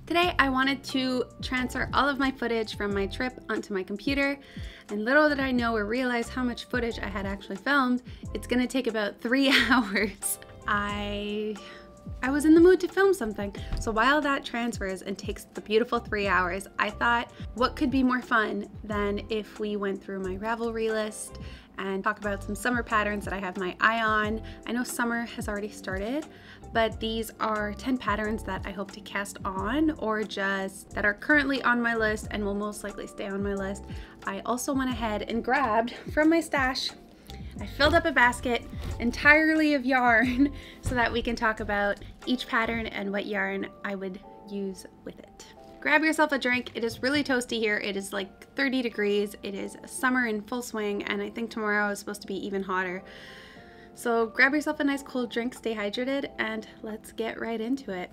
Today I wanted to transfer all of my footage from my trip onto my computer, and little did I know or realize how much footage I had actually filmed. It's gonna take about 3 hours. I was in the mood to film something. So while that transfers and takes the beautiful 3 hours, I thought what could be more fun than if we went through my Ravelry list and talk about some summer patterns that I have my eye on. I know summer has already started, but these are 10 patterns that I hope to cast on, or just that are currently on my list and will most likely stay on my list. I also went ahead and grabbed from my stash, I filled up a basket entirely of yarn so that we can talk about each pattern and what yarn I would use with it. Grab yourself a drink. It is really toasty here. It is like 30 degrees. It is summer in full swing, and I think tomorrow is supposed to be even hotter. So grab yourself a nice cold drink, stay hydrated, and let's get right into it.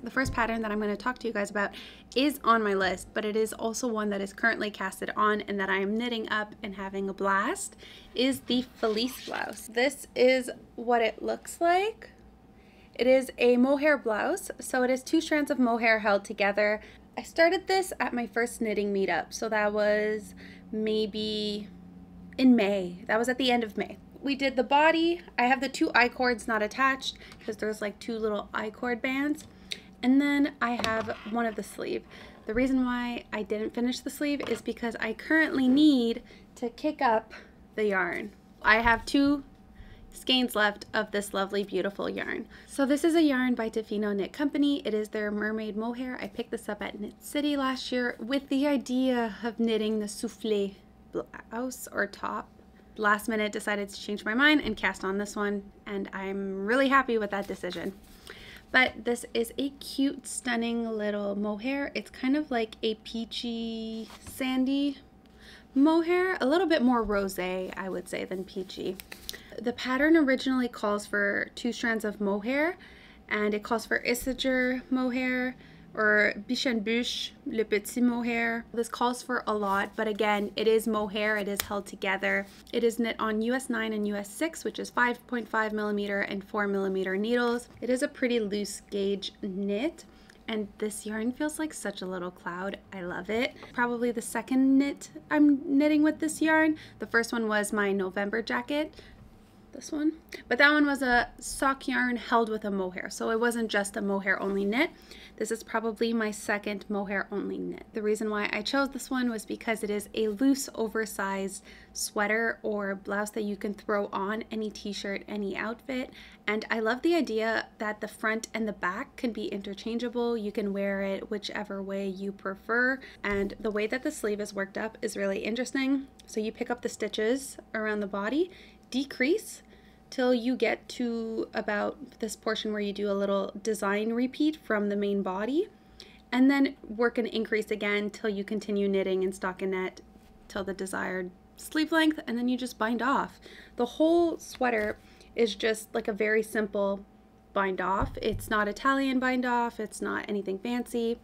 The first pattern that I'm going to talk to you guys about is on my list, but it is also one that is currently casted on and that I am knitting up and having a blast, is the Felice Blouse. This is what it looks like. It is a mohair blouse, so it is 2 strands of mohair held together. I started this at my first knitting meetup, so that was maybe in May. That was at the end of May. We did the body. I have the 2 I-cords not attached because there's like 2 little I-cord bands. And then I have one of the sleeve. The reason why I didn't finish the sleeve is because I currently need to kick up the yarn. I have 2 skeins left of this lovely, beautiful yarn. So this is a yarn by Tofino Knit Company. It is their mermaid mohair. I picked this up at Knit City last year with the idea of knitting the souffle blouse or top. Last minute decided to change my mind and cast on this one, and I'm really happy with that decision. But this is a cute, stunning little mohair. It's kind of like a peachy, sandy mohair, a little bit more rosé, I would say, than peachy. The pattern originally calls for 2 strands of mohair, and it calls for Isager mohair or Biche en Bûche, le petit mohair. This calls for a lot, but again, it is mohair, it is held together. It is knit on US 9 and US 6, which is 5.5 millimeter and 4 millimeter needles. It is a pretty loose gauge knit, and this yarn feels like such a little cloud. I love it. Probably the second knit I'm knitting with this yarn. The first one was my November jacket, this one, but that one was a sock yarn held with a mohair, so it wasn't just a mohair only knit. This is probably my second mohair only knit. The reason why I chose this one was because it is a loose, oversized sweater or blouse that you can throw on any t-shirt, any outfit, and I love the idea that the front and the back can be interchangeable. You can wear it whichever way you prefer, and the way that the sleeve is worked up is really interesting. So you pick up the stitches around the body, decrease till you get to about this portion where you do a little design repeat from the main body, and then work an increase again till you continue knitting in stockinette till the desired sleeve length, and then you just bind off. The whole sweater is just like a very simple bind off. It's not Italian bind off, it's not anything fancy.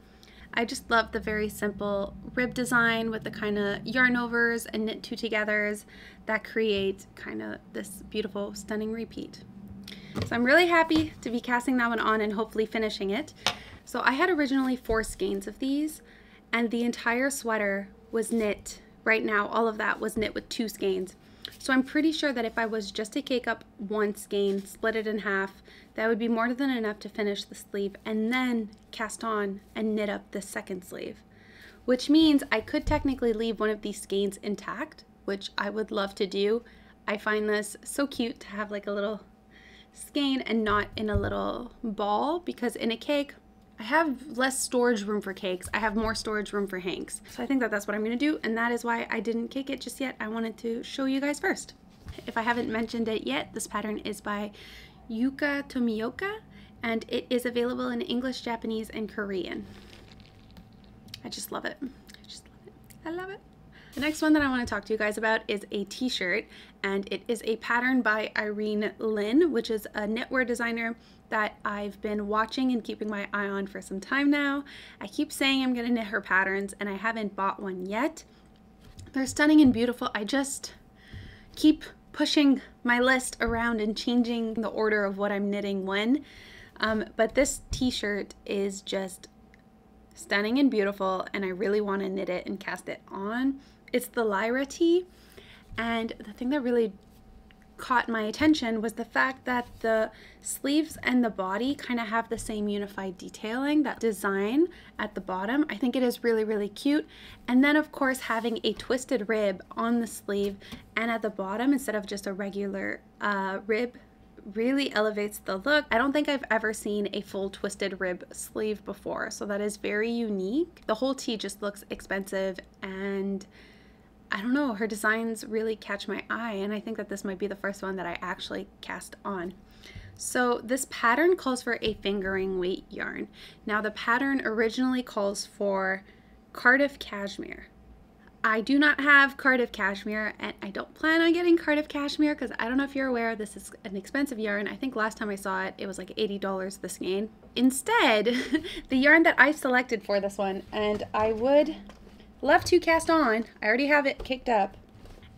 I just love the very simple rib design with the kind of yarn overs and knit 2 togethers that create kind of this beautiful, stunning repeat. So I'm really happy to be casting that one on and hopefully finishing it. So I had originally 4 skeins of these, and the entire sweater was knit. Right now, all of that was knit with 2 skeins. So I'm pretty sure that if I was just to cake up 1 skein, split it in half, that would be more than enough to finish the sleeve and then cast on and knit up the second sleeve. Which means I could technically leave one of these skeins intact, which I would love to do. I find this so cute to have like a little skein and not in a little ball, because in a cake, I have less storage room for cakes. I have more storage room for hanks. So I think that that's what I'm gonna do, and that is why I didn't cake it just yet. I wanted to show you guys first. If I haven't mentioned it yet, this pattern is by Yuka Tomioka, and it is available in English, Japanese, and Korean. I just love it. I just love it. I love it. The next one that I want to talk to you guys about is a t-shirt, and it is a pattern by Irene Lin, which is a knitwear designer that I've been watching and keeping my eye on for some time now. I keep saying I'm gonna knit her patterns, and I haven't bought one yet. They're stunning and beautiful. I just keep pushing my list around and changing the order of what I'm knitting when. But this t-shirt is just stunning and beautiful, and I really want to knit it and cast it on. It's the lyra tee, and the thing that really caught my attention was the fact that the sleeves and the body kind of have the same unified detailing, that design at the bottom. I think it is really, really cute. And then of course having a twisted rib on the sleeve and at the bottom instead of just a regular rib really elevates the look. I don't think I've ever seen a full twisted rib sleeve before, so that is very unique. The whole tee just looks expensive, and I don't know, her designs really catch my eye, and I think that this might be the first one that I actually cast on. So this pattern calls for a fingering weight yarn. Now the pattern originally calls for Cardiff cashmere. I do not have Cardiff cashmere, and I don't plan on getting Cardiff cashmere because I don't know if you're aware, this is an expensive yarn. I think last time I saw it, it was like $80 the skein. Instead, the yarn that I selected for this one, and I would love to cast on, I already have it kicked up,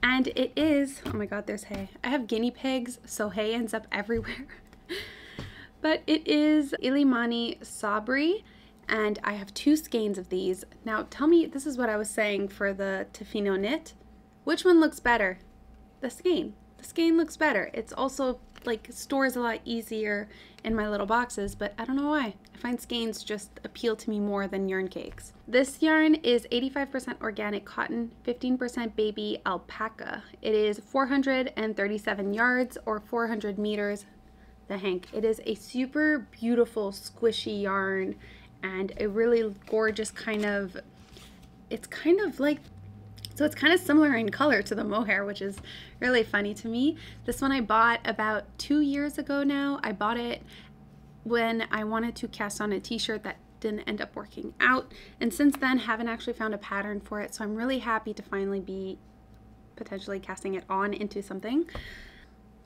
and it is, oh my god, there's hay. I have guinea pigs, so hay ends up everywhere. But it is Illimani Sabri, and I have 2 skeins of these. Now tell me, this is what I was saying for the Tofino knit. Which one looks better? The skein. The skein looks better. It's also like stores a lot easier in my little boxes, but I don't know why. I find skeins just appeal to me more than yarn cakes. This yarn is 85% organic cotton, 15% baby alpaca. It is 437 yards or 400 meters the hank. It is a super beautiful squishy yarn and a really gorgeous kind of, it's kind of like, so it's kind of similar in color to the mohair, which is really funny to me. This one I bought about 2 years ago now. I bought it when I wanted to cast on a t-shirt that didn't end up working out, and since then haven't actually found a pattern for it, so I'm really happy to finally be potentially casting it on into something.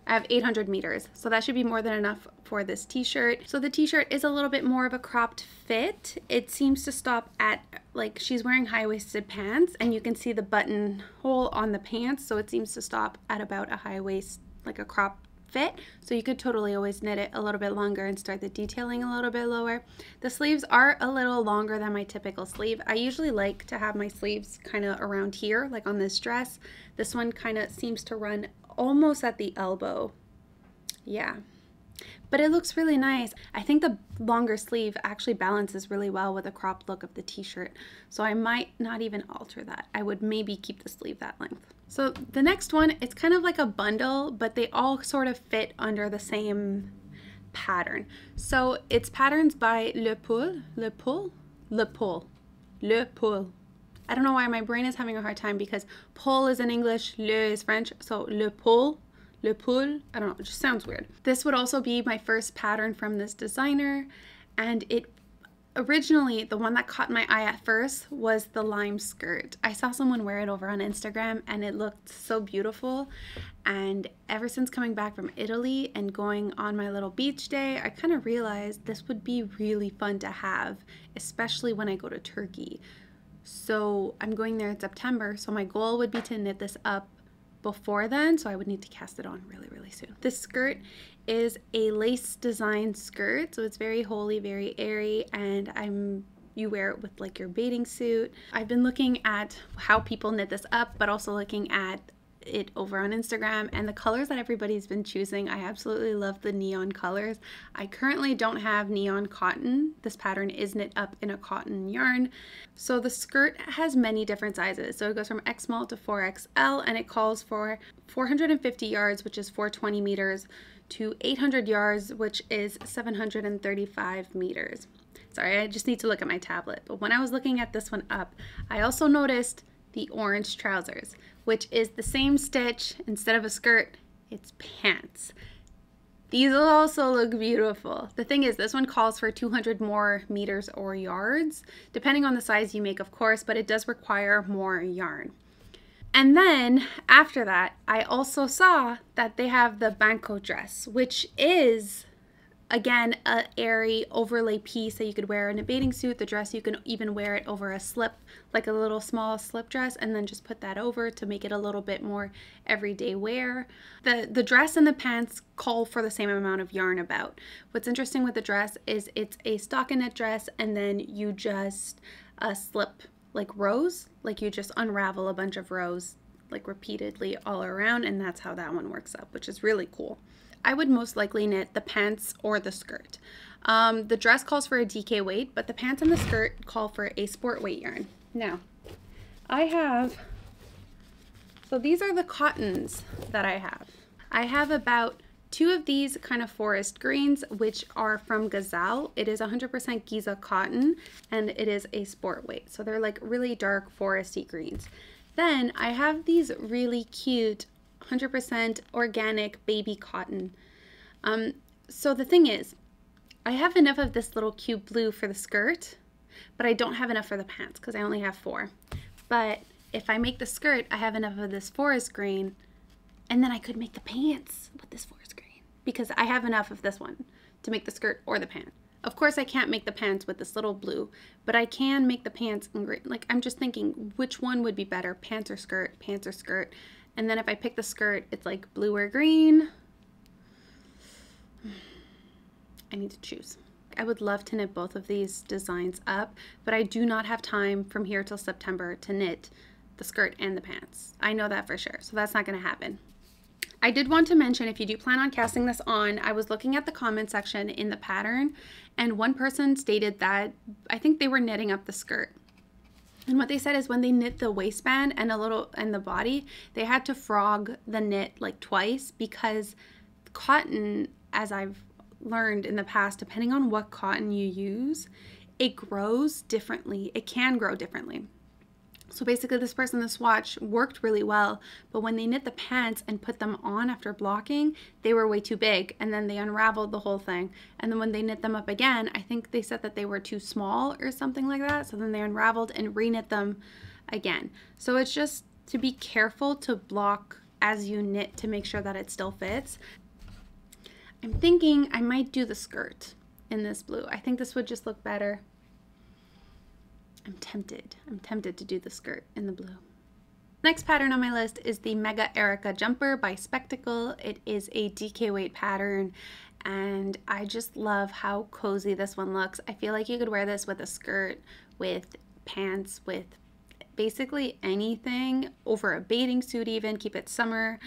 I have 800 meters, so that should be more than enough for this t-shirt. So the t-shirt is a little bit more of a cropped fit. It seems to stop at, like, she's wearing high-waisted pants, and you can see the buttonhole on the pants, so it seems to stop at about a high waist, like a cropped fit. So you could totally always knit it a little bit longer and start the detailing a little bit lower. The sleeves are a little longer than my typical sleeve. I usually like to have my sleeves kind of around here, like on this dress. This one kind of seems to run almost at the elbow. Yeah, but it looks really nice. I think the longer sleeve actually balances really well with the cropped look of the t-shirt, so I might not even alter that. I would maybe keep the sleeve that length. So the next one, it's kind of like a bundle, but they all sort of fit under the same pattern. So it's patterns by Le Poule. I don't know why my brain is having a hard time because Paul is in English, Le is French, so Le Poule, I don't know, it just sounds weird. This would also be my first pattern from this designer, and it originally, the one that caught my eye at first was the lime skirt. I saw someone wear it over on Instagram and it looked so beautiful, and ever since coming back from Italy and going on my little beach day, I kind of realized this would be really fun to have, especially when I go to Turkey. So I'm going there in September, so my goal would be to knit this up before then, so I would need to cast it on really, really soon. This skirt is a lace design skirt, so it's very holey, very airy, and you wear it with like your bathing suit. I've been looking at how people knit this up, but also looking at it over on Instagram and the colors that everybody's been choosing. I absolutely love the neon colors. I currently don't have neon cotton. This pattern is knit up in a cotton yarn. So the skirt has many different sizes. So it goes from X small to 4XL, and it calls for 450 yards, which is 420 meters, to 800 yards, which is 735 meters. Sorry, I just need to look at my tablet. But when I was looking at this one up, I also noticed the orange trousers, which is the same stitch. Instead of a skirt, it's pants. These will also look beautiful. The thing is, this one calls for 200 more meters or yards, depending on the size you make, of course, but it does require more yarn. And then after that, I also saw that they have the banco dress, which is Again, a airy overlay piece that you could wear in a bathing suit. The dress, you can even wear it over a slip, like a little small slip dress, and then just put that over to make it a little bit more everyday wear. The dress and the pants call for the same amount of yarn about. What's interesting with the dress is it's a stockinette dress, and then you just slip like rows, like you just unravel a bunch of rows like repeatedly all around, and that's how that one works up, which is really cool. I would most likely knit the pants or the skirt. The dress calls for a DK weight, but the pants and the skirt call for a sport weight yarn. Now, so these are the cottons that I have. I have about 2 of these kind of forest greens, which are from Gazelle. It is 100% Giza cotton, and it is a sport weight. So they're like really dark foresty greens. Then I have these really cute 100% organic baby cotton. So the thing is, I have enough of this little cute blue for the skirt, but I don't have enough for the pants because I only have 4. But if I make the skirt, I have enough of this forest green, and then I could make the pants with this forest green because I have enough of this one to make the skirt or the pant. Of course, I can't make the pants with this little blue, but I can make the pants in green. Like, I'm just thinking, which one would be better, pants or skirt, pants or skirt? And then if I pick the skirt, it's like blue or green. I need to choose. I would love to knit both of these designs up, but I do not have time from here till September to knit the skirt and the pants. I know that for sure, so that's not going to happen. I did want to mention, if you do plan on casting this on, I was looking at the comment section in the pattern, and one person stated that I think they were knitting up the skirt. And what they said is when they knit the waistband and the body, they had to frog the knit like twice because cotton, as I've learned in the past, depending on what cotton you use, it grows differently. It can grow differently. So basically this person, the swatch worked really well, but when they knit the pants and put them on after blocking, they were way too big, and then they unraveled the whole thing. And then when they knit them up again, I think they said that they were too small or something like that, so then they unraveled and re-knit them again. So it's just to be careful to block as you knit to make sure that it still fits. I'm thinking I might do the skirt in this blue. I think this would just look better. I'm tempted to do the skirt in the blue. Next pattern on my list is the Mega Erica Jumper by Spectacle. It is a DK weight pattern, and I just love how cozy this one looks. I feel like you could wear this with a skirt, with pants, with basically anything, over a bathing suit even, keep it summer.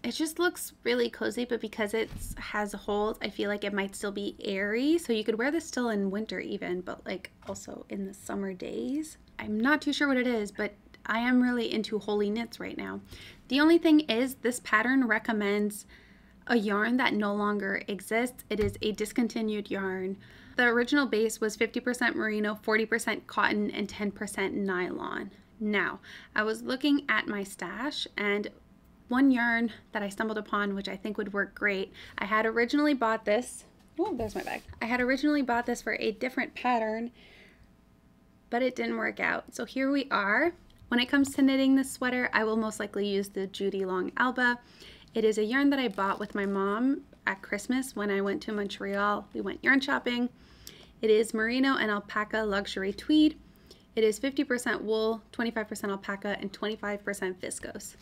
It just looks really cozy, but because it has holes, I feel like it might still be airy. So you could wear this still in winter even, but like also in the summer days. I'm not too sure what it is, but I am really into holey knits right now. The only thing is this pattern recommends a yarn that no longer exists. It is a discontinued yarn. The original base was 50% merino, 40% cotton, and 10% nylon. Now, I was looking at my stash, and one yarn that I stumbled upon, which I think would work great. I had originally bought this. Oh, there's my bag. I had originally bought this for a different pattern, but it didn't work out. So here we are. When it comes to knitting this sweater, I will most likely use the Judy Long Alba. It is a yarn that I bought with my mom at Christmas when I went to Montreal. We went yarn shopping. It is merino and alpaca luxury tweed. It is 50% wool, 25% alpaca, and 25% viscose.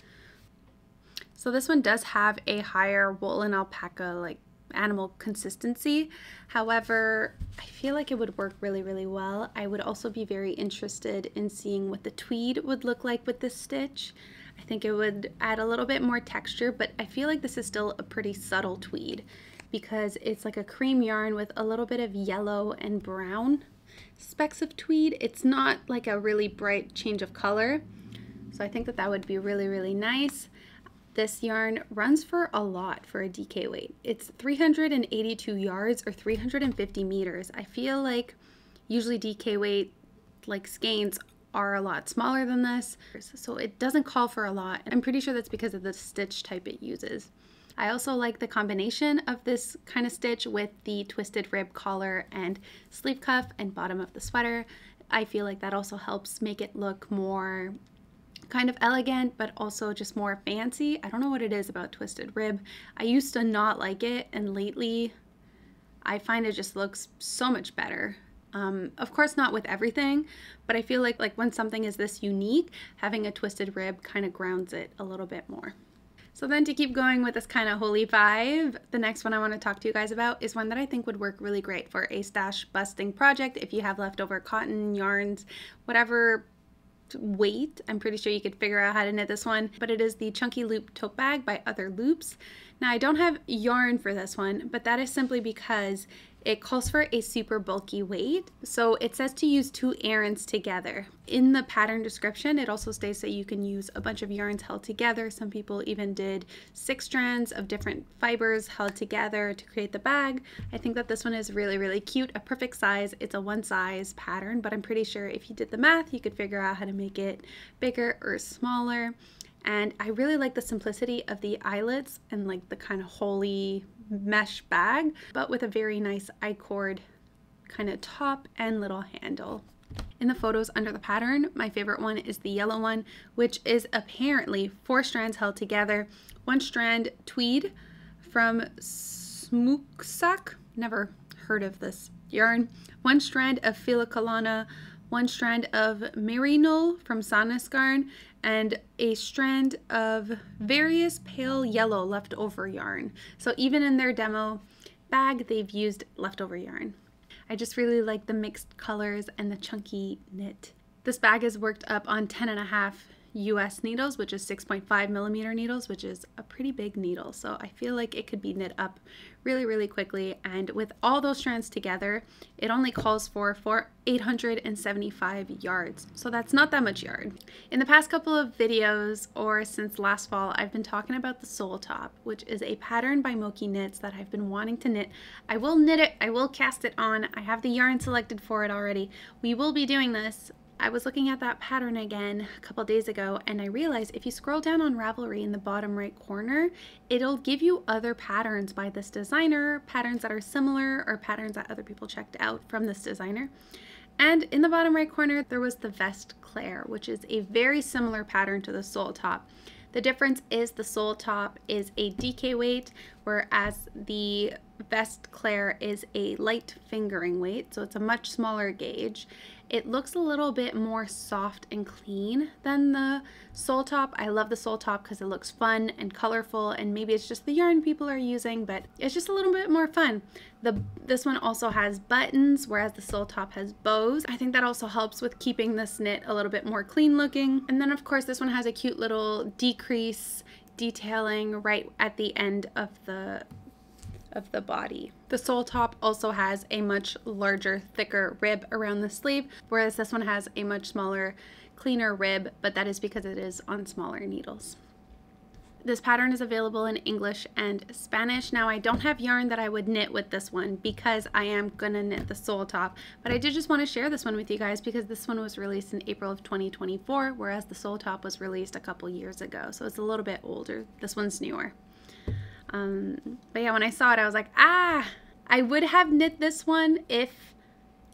So this one does have a higher wool and alpaca like animal consistency. However, I feel like it would work really, really well. I would also be very interested in seeing what the tweed would look like with this stitch. I think it would add a little bit more texture, but I feel like this is still a pretty subtle tweed because it's like a cream yarn with a little bit of yellow and brown specks of tweed. It's not like a really bright change of color. So I think that that would be really, really nice. This yarn runs for a lot for a DK weight. It's 382 yards or 350 meters. I feel like usually DK weight like skeins are a lot smaller than this, so it doesn't call for a lot. I'm pretty sure that's because of the stitch type it uses. I also like the combination of this kind of stitch with the twisted rib collar and sleeve cuff and bottom of the sweater. I feel like that also helps make it look more kind of elegant, but also just more fancy. I don't know what it is about twisted rib. I used to not like it, and lately I find it just looks so much better. Of course not with everything, but I feel like when something is this unique, having a twisted rib kind of grounds it a little bit more. So then to keep going with this kind of holy vibe, the next one I want to talk to you guys about is one that I think would work really great for a stash busting project. If you have leftover cotton, yarns, whatever weight, I'm pretty sure you could figure out how to knit this one, but it is the Chunky Loop Tote Bag by Other Loops. Now I don't have yarn for this one, but that is simply because it calls for a super bulky weight. So it says to use 2 errands together. In the pattern description, it also states that you can use a bunch of yarns held together. Some people even did 6 strands of different fibers held together to create the bag. I think that this one is really, really cute, a perfect size. It's a one size pattern, but I'm pretty sure if you did the math, you could figure out how to make it bigger or smaller. And I really like the simplicity of the eyelets and like the kind of holy mesh bag, but with a very nice I-cord kind of top and little handle. In the photos under the pattern, my favorite one is the yellow one, which is apparently 4 strands held together. 1 strand tweed from Smoksack, never heard of this yarn. 1 strand of Filicalana, 1 strand of Merino from Sanasgarn, and a strand of various pale yellow leftover yarn. So even in their demo bag, they've used leftover yarn. I just really like the mixed colors and the chunky knit. This bag is worked up on 10.5 US needles, which is 6.5 millimeter needles, which is a pretty big needle. So I feel like it could be knit up really, really quickly. And with all those strands together, it only calls for 875 yards. So that's not that much yarn. In the past couple of videos, or since last fall, I've been talking about the Sole Top, which is a pattern by Moki Knits that I've been wanting to knit. I will knit it, I will cast it on. I have the yarn selected for it already. We will be doing this. I was looking at that pattern again a couple days ago, and I realized if you scroll down on Ravelry in the bottom right corner, it'll give you other patterns by this designer, patterns that are similar or patterns that other people checked out from this designer. And in the bottom right corner, there was the Veste Claire, which is a very similar pattern to the Sole Top. The difference is the Sole Top is a DK weight, whereas the Veste Claire is a light fingering weight, so it's a much smaller gauge. It looks a little bit more soft and clean than the Sole Top. I love the Sole Top because it looks fun and colorful, and maybe it's just the yarn people are using, but it's just a little bit more fun. This one also has buttons, whereas the Sole Top has bows. I think that also helps with keeping this knit a little bit more clean looking. And then of course this one has a cute little decrease detailing right at the end of the body. The Sole Top also has a much larger, thicker rib around the sleeve, whereas this one has a much smaller, cleaner rib, but that is because it is on smaller needles. This pattern is available in English and Spanish. Now I don't have yarn that I would knit with this one because I am gonna knit the Sole Top, but I did just want to share this one with you guys because this one was released in April of 2024, whereas the Sole Top was released a couple years ago, so it's a little bit older. This one's newer. But yeah, when I saw it, I was like, I would have knit this one if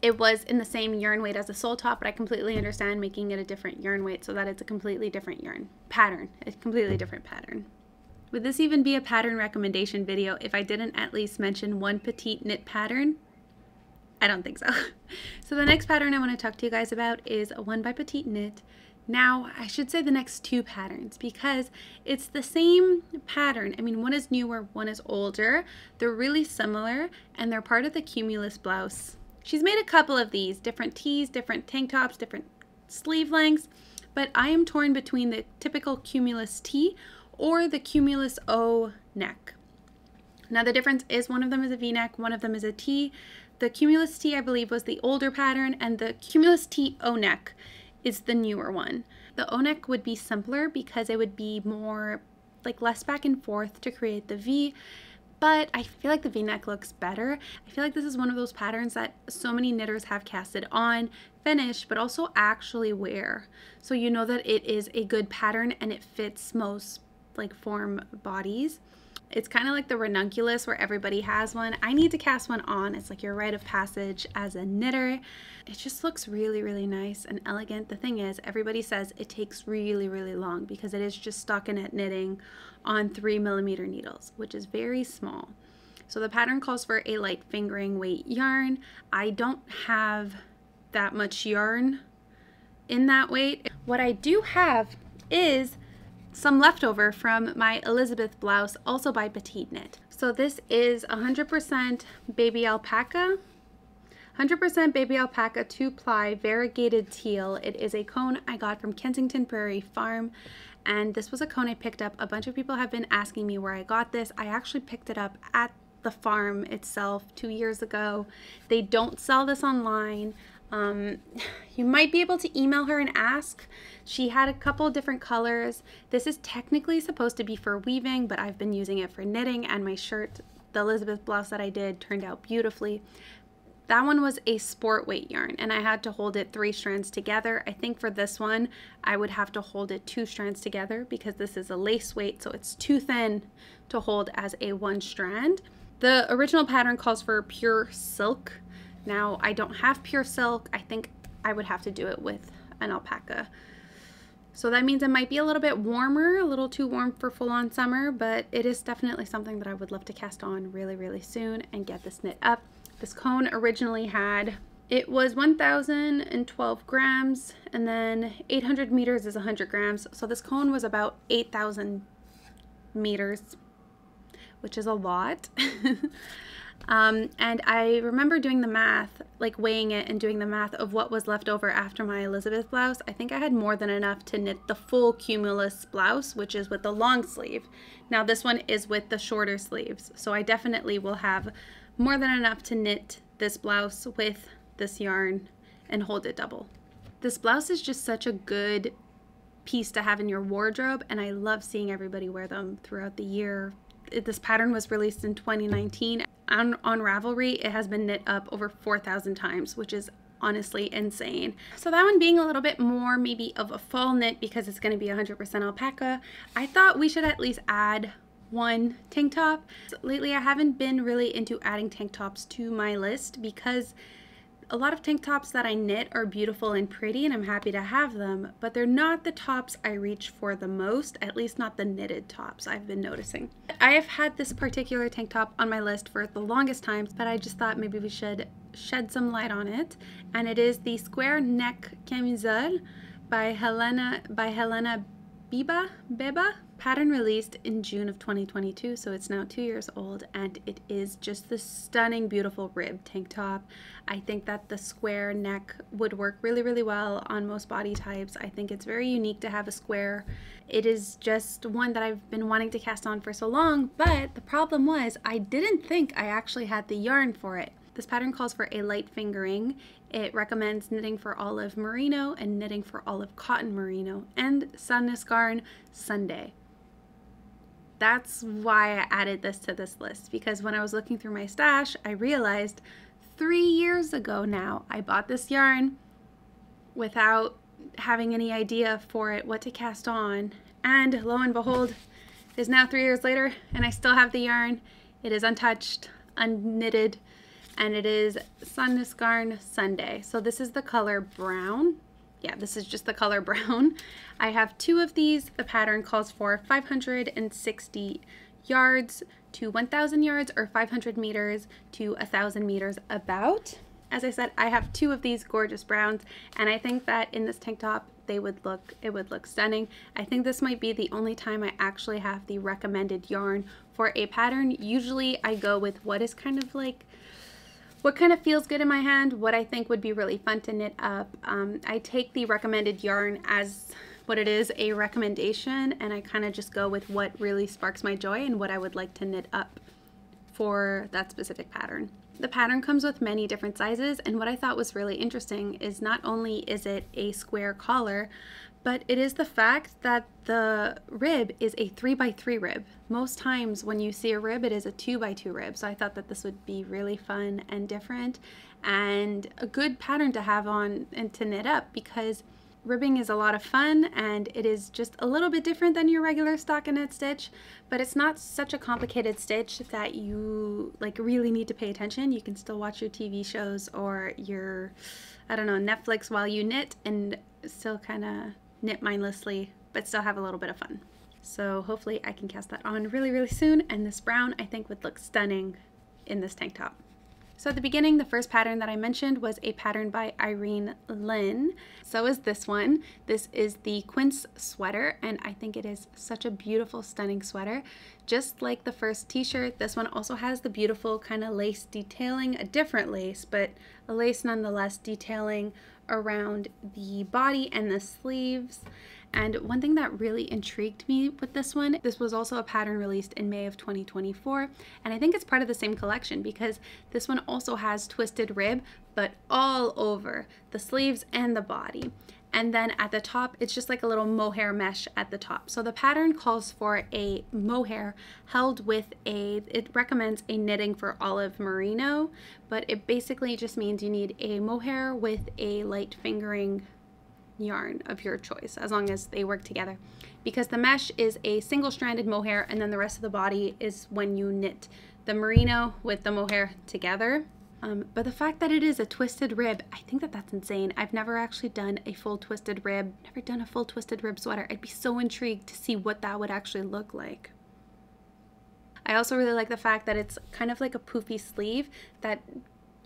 it was in the same yarn weight as the Sole Top, but I completely understand making it a different yarn weight so that it's a completely different yarn pattern, a completely different pattern. Would this even be a pattern recommendation video if I didn't at least mention one petite knit pattern? I don't think so. So the next pattern I want to talk to you guys about is one by Petite Knit. Now, I should say the next 2 patterns because it's the same pattern. I mean, one is newer, one is older. They're really similar, and they're part of the Cumulus blouse. She's made a couple of these, different tees, different tank tops, different sleeve lengths, but I am torn between the typical Cumulus tee or the Cumulus O neck. Now, the difference is one of them is a V-neck, one of them is a tee. The Cumulus tee, I believe, was the older pattern, and the Cumulus tee O neck is the newer one. The O neck would be simpler because it would be more like less back and forth to create the V, but I feel like the V-neck looks better. I feel like this is one of those patterns that so many knitters have casted on, finished, but also actually wear. So you know that it is a good pattern and it fits most like form bodies. It's kind of like the ranunculus where everybody has one. I need to cast one on. It's like your rite of passage as a knitter. It just looks really, really nice and elegant. The thing is, everybody says it takes really, really long because it is just stockinette knitting on 3mm needles, which is very small. So the pattern calls for a light fingering weight yarn. I don't have that much yarn in that weight. What I do have is some leftover from my Elizabeth blouse, also by Petite Knit. So this is 100% baby alpaca. 100% baby alpaca 2-ply variegated teal. It is a cone I got from Kensington Prairie Farm, and this was a cone I picked up. A bunch of people have been asking me where I got this. I actually picked it up at the farm itself 2 years ago. They don't sell this online. You might be able to email her and ask. She had a couple different colors. This is technically supposed to be for weaving, but I've been using it for knitting, and my shirt, the Elizabeth blouse that I did, turned out beautifully. That one was a sport weight yarn, and I had to hold it 3 strands together. I think for this one, I would have to hold it 2 strands together because this is a lace weight, so it's too thin to hold as a 1 strand. The original pattern calls for pure silk. Now, I don't have pure silk. I think I would have to do it with an alpaca. So that means it might be a little bit warmer, a little too warm for full-on summer, but it is definitely something that I would love to cast on really, really soon and get this knit up. This cone originally had, it was 1,012 grams, and then 800 meters is 100 grams. So this cone was about 8,000 meters, which is a lot. And I remember doing the math, like weighing it and doing the math of what was left over after my Elizabeth blouse. I think I had more than enough to knit the full Cumulus blouse, which is with the long sleeve. Now this one is with the shorter sleeves, so I definitely will have more than enough to knit this blouse with this yarn and hold it double. This blouse is just such a good piece to have in your wardrobe, and I love seeing everybody wear them throughout the year. This pattern was released in 2019. On Ravelry, it has been knit up over 4,000 times, which is honestly insane. So that one being a little bit more maybe of a fall knit because it's going to be 100% alpaca, I thought we should at least add one tank top. Lately, I haven't been really into adding tank tops to my list because a lot of tank tops that I knit are beautiful and pretty, and I'm happy to have them, but they're not the tops I reach for the most, at least not the knitted tops I've been noticing. I have had this particular tank top on my list for the longest time, but I just thought maybe we should shed some light on it, and it is the square neck camisole by Helena Beba. Pattern released in June of 2022, so it's now 2 years old, and it is just this stunning, beautiful rib tank top. I think that the square neck would work really, really well on most body types. I think it's very unique to have a square. It is just one that I've been wanting to cast on for so long, but the problem was I didn't think I actually had the yarn for it. This pattern calls for a light fingering. It recommends knitting for olive merino and knitting for olive cotton merino and Sandnesgarn Sunday. That's why I added this to this list, because when I was looking through my stash, I realized 3 years ago now, I bought this yarn without having any idea for it, what to cast on, and lo and behold, it is now 3 years later, and I still have the yarn. It is untouched, unknitted, and it is Sandnesgarn Sunday. So this is the color brown. Yeah, this is just the color brown. I have 2 of these. The pattern calls for 560 yards to 1,000 yards, or 500 meters to 1,000 meters about. As I said, I have 2 of these gorgeous browns, and I think that in this tank top, it would look stunning. I think this might be the only time I actually have the recommended yarn for a pattern. Usually I go with what is kind of like, what kind of feels good in my hand, what I think would be really fun to knit up. I take the recommended yarn as what it is, a recommendation, and I kind of just go with what really sparks my joy and what I would like to knit up for that specific pattern. The pattern comes with many different sizes, and what I thought was really interesting is not only is it a square collar, but it is the fact that the rib is a 3x3 rib. Most times when you see a rib, it is a 2x2 rib. So I thought that this would be really fun and different and a good pattern to have on and to knit up, because ribbing is a lot of fun and it is just a little bit different than your regular stockinette stitch, but it's not such a complicated stitch that you like really need to pay attention. You can still watch your TV shows or your, I don't know, Netflix while you knit and still kind of knit mindlessly, but still have a little bit of fun. So hopefully I can cast that on really, really soon, and this brown I think would look stunning in this tank top. So at the beginning, the first pattern that I mentioned was a pattern by Irene Lynn. So is this one. This is the Quince sweater, and I think it is such a beautiful, stunning sweater. Just like the first t-shirt, this one also has the beautiful kind of lace detailing, a different lace, but a lace nonetheless detailing around the body and the sleeves. And one thing that really intrigued me with this one, this was also a pattern released in May of 2024, and I think it's part of the same collection because this one also has twisted rib, but all over the sleeves and the body. And then at the top, it's just like a little mohair mesh at the top. So the pattern calls for a mohair held with it recommends a knitting for olive merino, but it basically just means you need a mohair with a light fingering yarn of your choice, as long as they work together, because the mesh is a single-stranded mohair, and then the rest of the body is when you knit the merino with the mohair together. But the fact that it is a twisted rib, I think that that's insane. I've never actually done a full twisted rib, never done a full twisted rib sweater. I'd be so intrigued to see what that would actually look like. I also really like the fact that it's kind of like a poofy sleeve, that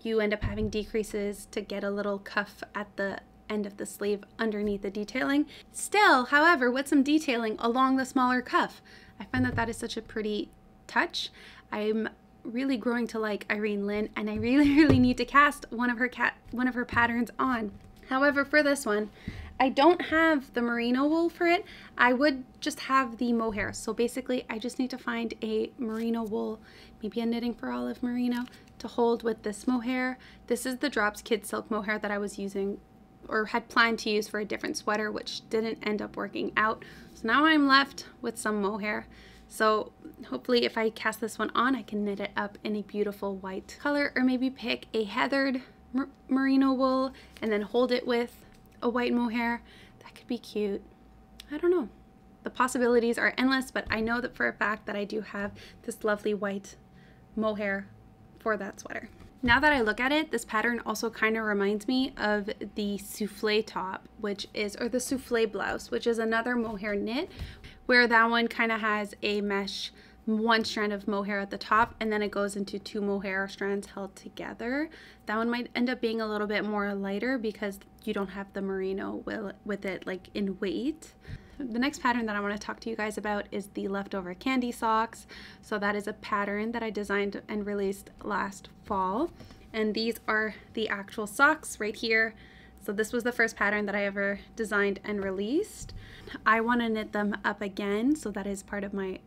you end up having decreases to get a little cuff at the end of the sleeve underneath the detailing. Still, however, with some detailing along the smaller cuff. I find that that is such a pretty touch. I'm really growing to like Irene Lynn, and I really need to cast one of her patterns on. However, for this one, I don't have the merino wool for it. I would just have the mohair. So basically, I just need to find a merino wool, maybe a knitting for olive merino, to hold with this mohair. This is the Drops Kid Silk mohair that I was using or had planned to use for a different sweater, which didn't end up working out. So now I'm left with some mohair. So hopefully if I cast this one on, I can knit it up in a beautiful white color, or maybe pick a heathered merino wool and then hold it with a white mohair. That could be cute. I don't know. The possibilities are endless, but I know that for a fact that I do have this lovely white mohair for that sweater. Now that I look at it, this pattern also kind of reminds me of the souffle top, or the souffle blouse, which is another mohair knit, where that one kind of has a mesh, one strand of mohair at the top, and then it goes into two mohair strands held together. That one might end up being a little bit more lighter because you don't have the merino with it like in weight. The next pattern that I want to talk to you guys about is the leftover candy socks. So that is a pattern that I designed and released last fall, and these are the actual socks right here. So this was the first pattern that I ever designed and released. I want to knit them up again, so that is part of my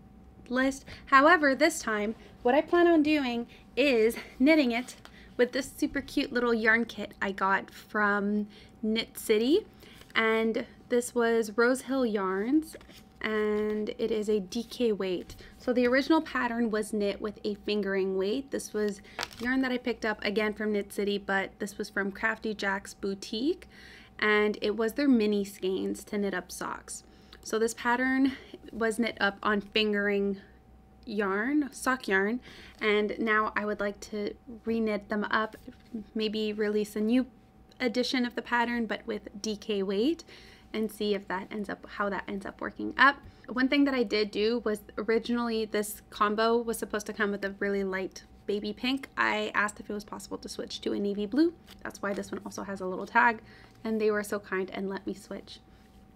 list. However, this time what I plan on doing is knitting it with this super cute little yarn kit I got from Knit City, and this was Rose Hill yarns, and it is a DK weight. So the original pattern was knit with a fingering weight. This was yarn that I picked up again from Knit City, but this was from Crafty Jack's Boutique, and it was their mini skeins to knit up socks. So this pattern was knit up on fingering yarn, sock yarn, and now I would like to reknit them up, maybe release a new edition of the pattern but with DK weight, and see if that how that ends up working up. One thing that I did do was, originally this combo was supposed to come with a really light baby pink. I asked if it was possible to switch to a navy blue. That's why this one also has a little tag, and they were so kind and let me switch.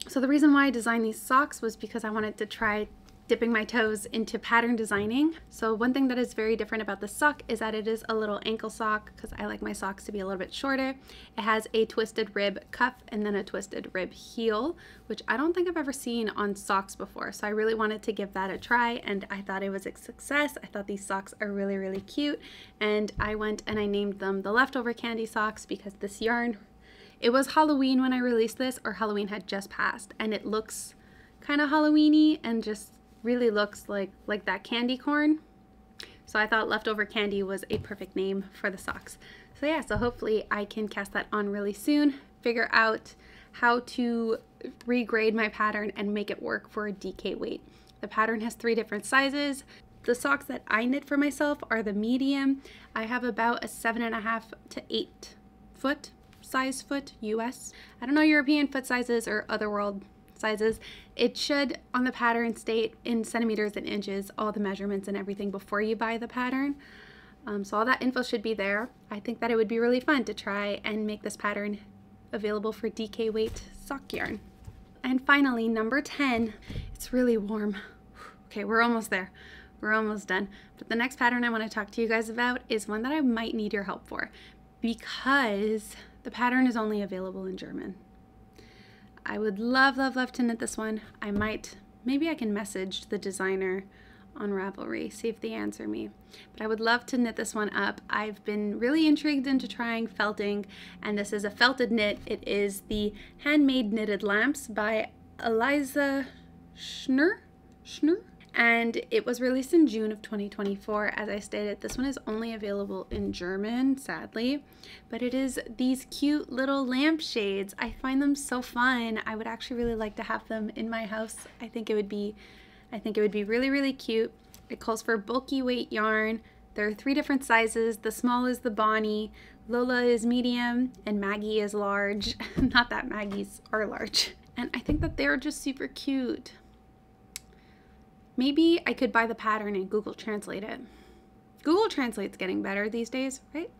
So the reason why I designed these socks was because I wanted to try dipping my toes into pattern designing. So one thing that is very different about this sock is that it is a little ankle sock, because I like my socks to be a little bit shorter. It has a twisted rib cuff and then a twisted rib heel, which I don't think I've ever seen on socks before. So I really wanted to give that a try, and I thought it was a success. I thought these socks are really cute, and I went and I named them the leftover candy socks because this yarn, it was Halloween when I released this, or Halloween had just passed, and it looks kind of Halloween-y and just really looks like that candy corn. So I thought leftover candy was a perfect name for the socks. So yeah, so hopefully I can cast that on really soon, figure out how to regrade my pattern and make it work for a DK weight. The pattern has 3 different sizes. The socks that I knit for myself are the medium. I have about a 7.5 to 8 foot size foot US. I don't know European foot sizes or other world sizes. It should on the pattern state in centimeters and inches, all the measurements and everything before you buy the pattern. So all that info should be there. I think that it would be really fun to try and make this pattern available for DK weight sock yarn. And finally, number 10, it's really warm. Okay, we're almost there. We're almost done. But the next pattern I want to talk to you guys about is one that I might need your help for because the pattern is only available in German. I would love, love, love to knit this one. Maybe I can message the designer on Ravelry, see if they answer me. But I would love to knit this one up. I've been really intrigued into trying felting, and this is a felted knit. It is the Handmade Knitted Lamps by Eliza Schnur? And it was released in June of 2024. As I stated, this one is only available in German, sadly, but it is these cute little lampshades. I find them so fun. I would actually really like to have them in my house. I think it would be really, really cute. It calls for bulky weight yarn. There are 3 different sizes. The small is the Bonnie, Lola is medium, and Maggie is large. Not that Maggies are large. And I think that they're just super cute. Maybe I could buy the pattern and Google Translate it. Google Translate's getting better these days, right?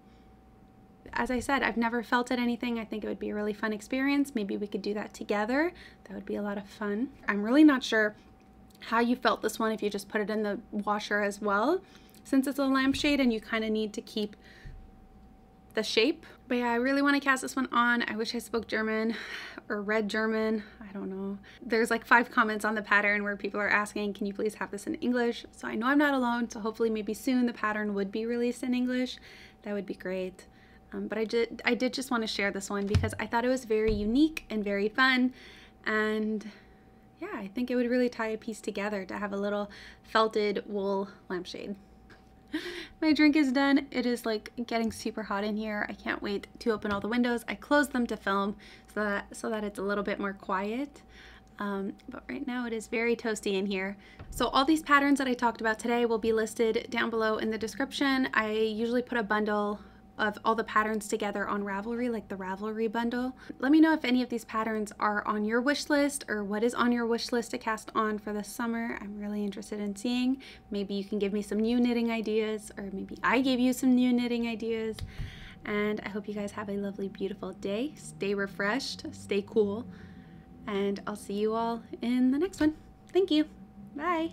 As I said, I've never felted anything. I think it would be a really fun experience. Maybe we could do that together. That would be a lot of fun. I'm really not sure how you felt this one if you just put it in the washer as well, since it's a lampshade and you kind of need to keep the shape. But yeah, I really want to cast this one on. I wish I spoke German or read German. I don't know. There's like 5 comments on the pattern where people are asking, can you please have this in English? So I know I'm not alone. So hopefully maybe soon the pattern would be released in English. That would be great. But I did just want to share this one because I thought it was very unique and very fun. And yeah, I think it would really tie a piece together to have a little felted wool lampshade. My drink is done. It is like getting super hot in here. I can't wait to open all the windows. I closed them to film so that it's a little bit more quiet. But right now it is very toasty in here. So all these patterns that I talked about today will be listed down below in the description. I usually put a bundle of all the patterns together on Ravelry, like the Ravelry bundle. Let me know if any of these patterns are on your wish list or what is on your wish list to cast on for this summer. I'm really interested in seeing. Maybe you can give me some new knitting ideas, or maybe I gave you some new knitting ideas. And I hope you guys have a lovely, beautiful day. Stay refreshed, stay cool, and I'll see you all in the next one. Thank you. Bye.